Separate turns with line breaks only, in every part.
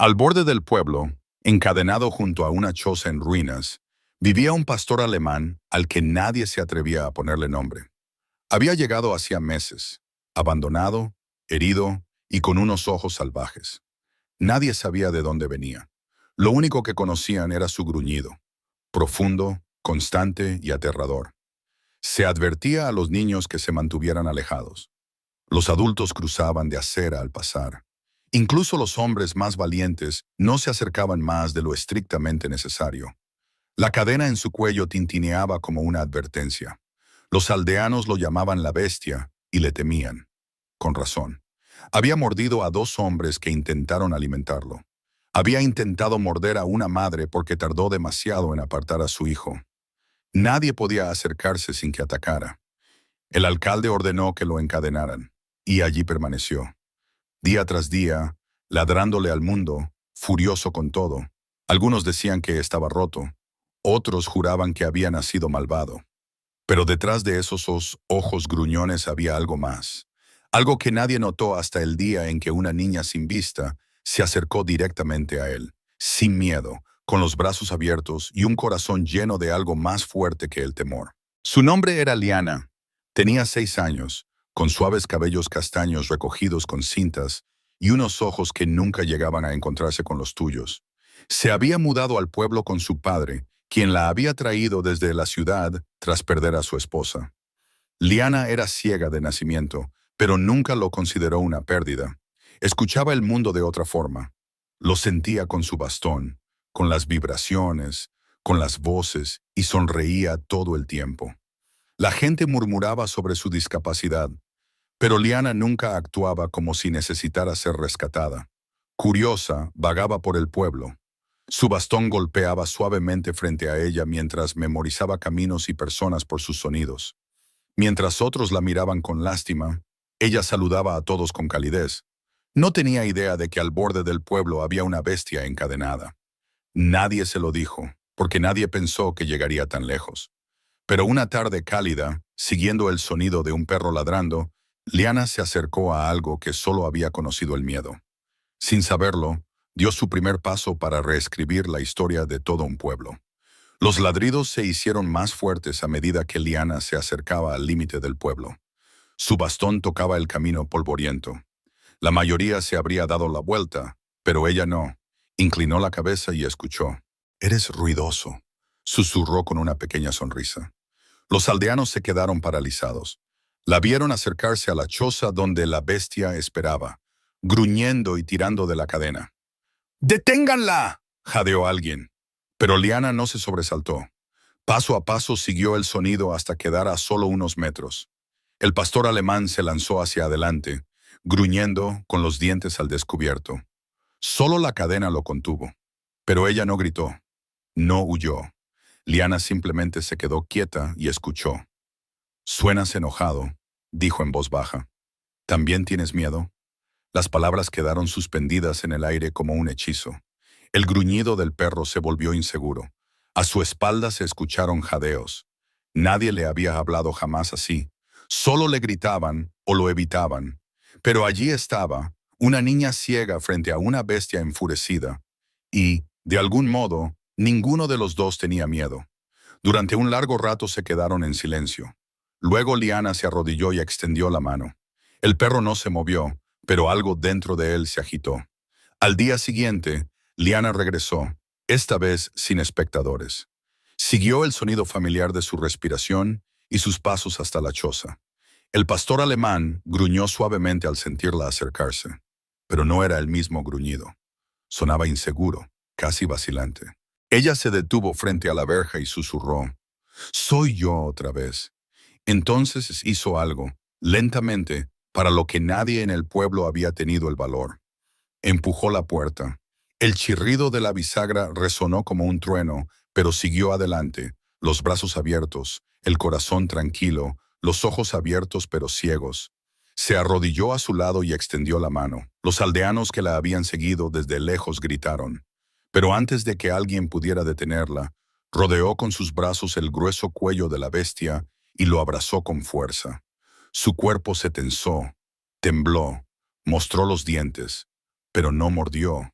Al borde del pueblo, encadenado junto a una choza en ruinas, vivía un pastor alemán al que nadie se atrevía a ponerle nombre. Había llegado hacía meses, abandonado, herido y con unos ojos salvajes. Nadie sabía de dónde venía. Lo único que conocían era su gruñido, profundo, constante y aterrador. Se advertía a los niños que se mantuvieran alejados. Los adultos cruzaban de acera al pasar. Incluso los hombres más valientes no se acercaban más de lo estrictamente necesario. La cadena en su cuello tintineaba como una advertencia. Los aldeanos lo llamaban la bestia y le temían. Con razón. Había mordido a dos hombres que intentaron alimentarlo. Había intentado morder a una madre porque tardó demasiado en apartar a su hijo. Nadie podía acercarse sin que atacara. El alcalde ordenó que lo encadenaran, y allí permaneció. Día tras día, ladrándole al mundo, furioso con todo. Algunos decían que estaba roto, otros juraban que había nacido malvado. Pero detrás de esos ojos gruñones había algo más. Algo que nadie notó hasta el día en que una niña sin vista se acercó directamente a él, sin miedo, con los brazos abiertos y un corazón lleno de algo más fuerte que el temor. Su nombre era Liana. Tenía 6 años, con suaves cabellos castaños recogidos con cintas y unos ojos que nunca llegaban a encontrarse con los tuyos. Se había mudado al pueblo con su padre, quien la había traído desde la ciudad tras perder a su esposa. Liana era ciega de nacimiento, pero nunca lo consideró una pérdida. Escuchaba el mundo de otra forma. Lo sentía con su bastón, con las vibraciones, con las voces, y sonreía todo el tiempo. La gente murmuraba sobre su discapacidad, pero Liana nunca actuaba como si necesitara ser rescatada. Curiosa, vagaba por el pueblo. Su bastón golpeaba suavemente frente a ella mientras memorizaba caminos y personas por sus sonidos. Mientras otros la miraban con lástima, ella saludaba a todos con calidez. No tenía idea de que al borde del pueblo había una bestia encadenada. Nadie se lo dijo, porque nadie pensó que llegaría tan lejos. Pero una tarde cálida, siguiendo el sonido de un perro ladrando, Liana se acercó a algo que solo había conocido el miedo. Sin saberlo, dio su primer paso para reescribir la historia de todo un pueblo. Los ladridos se hicieron más fuertes a medida que Liana se acercaba al límite del pueblo. Su bastón tocaba el camino polvoriento. La mayoría se habría dado la vuelta, pero ella no. Inclinó la cabeza y escuchó. «Eres ruidoso», susurró con una pequeña sonrisa. Los aldeanos se quedaron paralizados. La vieron acercarse a la choza donde la bestia esperaba, gruñendo y tirando de la cadena. «¡Deténganla!», jadeó alguien. Pero Liana no se sobresaltó. Paso a paso siguió el sonido hasta quedar a solo unos metros. El pastor alemán se lanzó hacia adelante, gruñendo con los dientes al descubierto. Solo la cadena lo contuvo. Pero ella no gritó, no huyó. Liana simplemente se quedó quieta y escuchó. «Suenas enojado», dijo en voz baja. «¿También tienes miedo?». Las palabras quedaron suspendidas en el aire como un hechizo. El gruñido del perro se volvió inseguro. A su espalda se escucharon jadeos. Nadie le había hablado jamás así. Solo le gritaban o lo evitaban. Pero allí estaba, una niña ciega frente a una bestia enfurecida. Y, de algún modo, ninguno de los dos tenía miedo. Durante un largo rato se quedaron en silencio. Luego Liana se arrodilló y extendió la mano. El perro no se movió, pero algo dentro de él se agitó. Al día siguiente, Liana regresó, esta vez sin espectadores. Siguió el sonido familiar de su respiración y sus pasos hasta la choza. El pastor alemán gruñó suavemente al sentirla acercarse, pero no era el mismo gruñido. Sonaba inseguro, casi vacilante. Ella se detuvo frente a la verja y susurró, «Soy yo otra vez». Entonces hizo algo, lentamente, para lo que nadie en el pueblo había tenido el valor. Empujó la puerta. El chirrido de la bisagra resonó como un trueno, pero siguió adelante, los brazos abiertos, el corazón tranquilo, los ojos abiertos pero ciegos. Se arrodilló a su lado y extendió la mano. Los aldeanos que la habían seguido desde lejos gritaron. Pero antes de que alguien pudiera detenerla, rodeó con sus brazos el grueso cuello de la bestia y lo abrazó con fuerza. Su cuerpo se tensó, tembló, mostró los dientes, pero no mordió,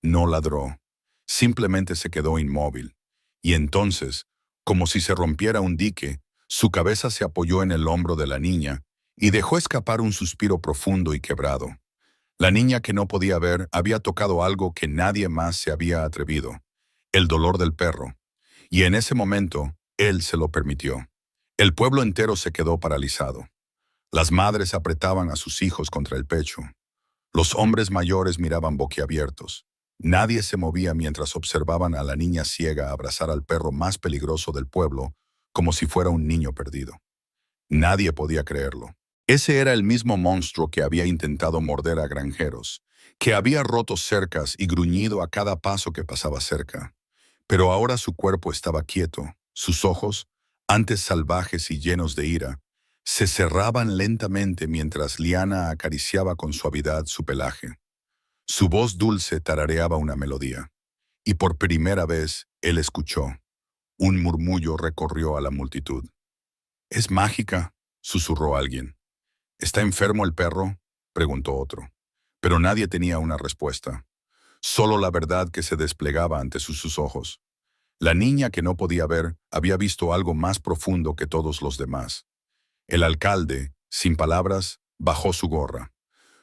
No ladró, simplemente se quedó inmóvil. Y entonces, como si se rompiera un dique, su cabeza se apoyó en el hombro de la niña y dejó escapar un suspiro profundo y quebrado. La niña que no podía ver había tocado algo que nadie más se había atrevido, el dolor del perro. Y en ese momento, él se lo permitió. El pueblo entero se quedó paralizado. Las madres apretaban a sus hijos contra el pecho. Los hombres mayores miraban boquiabiertos. Nadie se movía mientras observaban a la niña ciega abrazar al perro más peligroso del pueblo, como si fuera un niño perdido. Nadie podía creerlo. Ese era el mismo monstruo que había intentado morder a granjeros, que había roto cercas y gruñido a cada paso que pasaba cerca. Pero ahora su cuerpo estaba quieto, sus ojos, antes salvajes y llenos de ira, se cerraban lentamente mientras Liana acariciaba con suavidad su pelaje. Su voz dulce tarareaba una melodía, y por primera vez él escuchó. Un murmullo recorrió a la multitud. «Es mágica», susurró alguien. «¿Está enfermo el perro?», preguntó otro. Pero nadie tenía una respuesta. Solo la verdad que se desplegaba ante sus ojos. La niña que no podía ver había visto algo más profundo que todos los demás. El alcalde, sin palabras, bajó su gorra.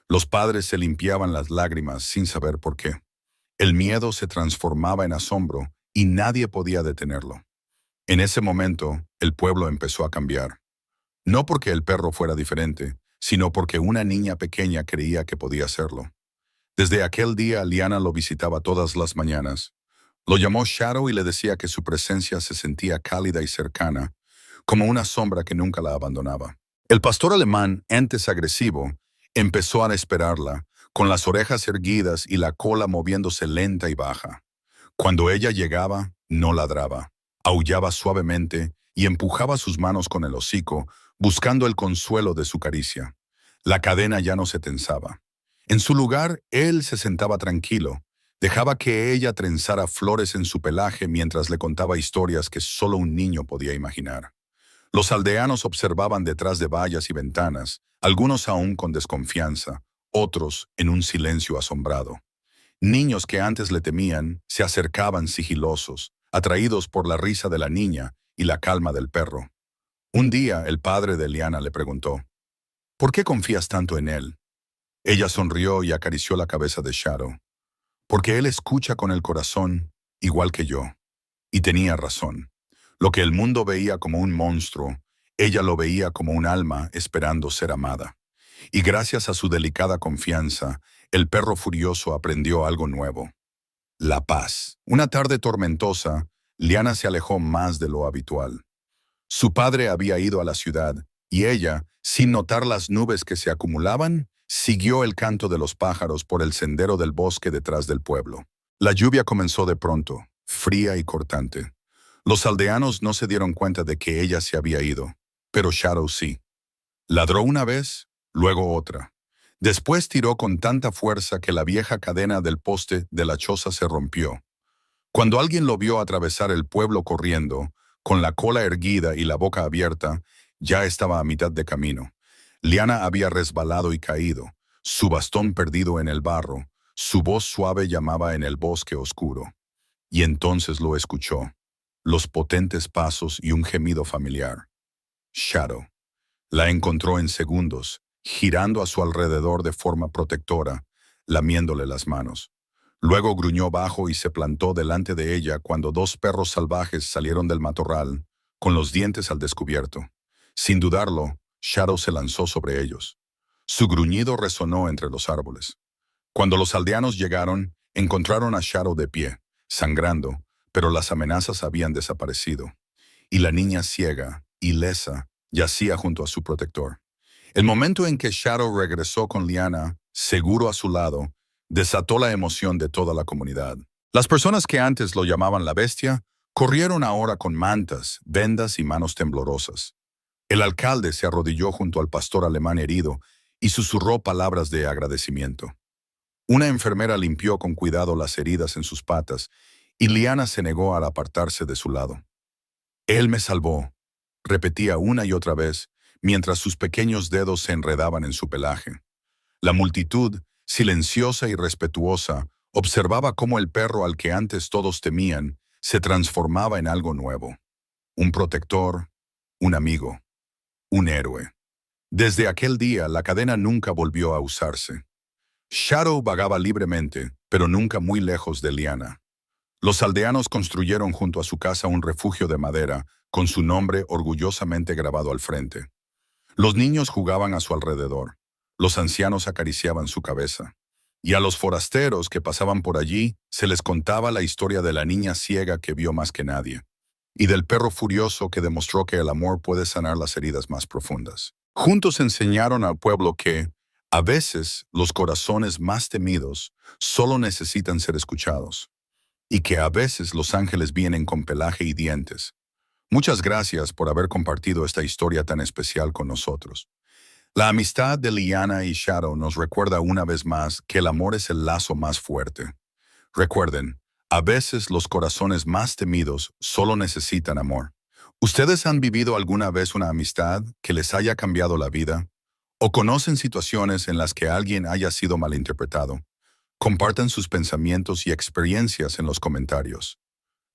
Los padres se limpiaban las lágrimas sin saber por qué. El miedo se transformaba en asombro y nadie podía detenerlo. En ese momento, el pueblo empezó a cambiar. No porque el perro fuera diferente, sino porque una niña pequeña creía que podía hacerlo. Desde aquel día, Liana lo visitaba todas las mañanas. Lo llamó Shadow y le decía que su presencia se sentía cálida y cercana, como una sombra que nunca la abandonaba. El pastor alemán, antes agresivo, empezó a esperarla, con las orejas erguidas y la cola moviéndose lenta y baja. Cuando ella llegaba, no ladraba, aullaba suavemente y empujaba sus manos con el hocico, buscando el consuelo de su caricia. La cadena ya no se tensaba. En su lugar, él se sentaba tranquilo, dejaba que ella trenzara flores en su pelaje mientras le contaba historias que solo un niño podía imaginar. Los aldeanos observaban detrás de vallas y ventanas, algunos aún con desconfianza, otros en un silencio asombrado. Niños que antes le temían se acercaban sigilosos, atraídos por la risa de la niña y la calma del perro. Un día el padre de Liana le preguntó, «¿Por qué confías tanto en él?». Ella sonrió y acarició la cabeza de Shadow. «Porque él escucha con el corazón, igual que yo». Y tenía razón. Lo que el mundo veía como un monstruo, ella lo veía como un alma esperando ser amada. Y gracias a su delicada confianza, el perro furioso aprendió algo nuevo: la paz. Una tarde tormentosa, Liana se alejó más de lo habitual. Su padre había ido a la ciudad, y ella, sin notar las nubes que se acumulaban, siguió el canto de los pájaros por el sendero del bosque detrás del pueblo. La lluvia comenzó de pronto, fría y cortante. Los aldeanos no se dieron cuenta de que ella se había ido, pero Shadow sí. Ladró una vez, luego otra. Después tiró con tanta fuerza que la vieja cadena del poste de la choza se rompió. Cuando alguien lo vio atravesar el pueblo corriendo, con la cola erguida y la boca abierta, ya estaba a mitad de camino. Liana había resbalado y caído, su bastón perdido en el barro, su voz suave llamaba en el bosque oscuro. Y entonces lo escuchó, los potentes pasos y un gemido familiar. Shadow. La encontró en segundos, girando a su alrededor de forma protectora, lamiéndole las manos. Luego gruñó bajo y se plantó delante de ella cuando dos perros salvajes salieron del matorral, con los dientes al descubierto. Sin dudarlo, Shadow se lanzó sobre ellos. Su gruñido resonó entre los árboles. Cuando los aldeanos llegaron, encontraron a Shadow de pie, sangrando, pero las amenazas habían desaparecido. Y la niña ciega, ilesa, yacía junto a su protector. El momento en que Shadow regresó con Liana, seguro a su lado, desató la emoción de toda la comunidad. Las personas que antes lo llamaban la bestia, corrieron ahora con mantas, vendas y manos temblorosas. El alcalde se arrodilló junto al pastor alemán herido y susurró palabras de agradecimiento. Una enfermera limpió con cuidado las heridas en sus patas y Liana se negó a apartarse de su lado. «Él me salvó», repetía una y otra vez, mientras sus pequeños dedos se enredaban en su pelaje. La multitud, silenciosa y respetuosa, Observaba cómo el perro al que antes todos temían se transformaba en algo nuevo. Un protector, un amigo, un héroe. Desde aquel día, la cadena nunca volvió a usarse. Shadow vagaba libremente, pero nunca muy lejos de Liana. Los aldeanos construyeron junto a su casa un refugio de madera, con su nombre orgullosamente grabado al frente. Los niños jugaban a su alrededor. Los ancianos acariciaban su cabeza. Y a los forasteros que pasaban por allí se les contaba la historia de la niña ciega que vio más que nadie, y del perro furioso que demostró que el amor puede sanar las heridas más profundas. Juntos enseñaron al pueblo que, a veces, los corazones más temidos solo necesitan ser escuchados, y que a veces los ángeles vienen con pelaje y dientes. Muchas gracias por haber compartido esta historia tan especial con nosotros. La amistad de Liana y Shadow nos recuerda una vez más que el amor es el lazo más fuerte. Recuerden, a veces los corazones más temidos solo necesitan amor. ¿Ustedes han vivido alguna vez una amistad que les haya cambiado la vida? ¿O conocen situaciones en las que alguien haya sido malinterpretado? Compartan sus pensamientos y experiencias en los comentarios.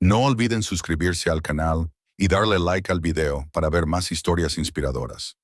No olviden suscribirse al canal y darle like al video para ver más historias inspiradoras.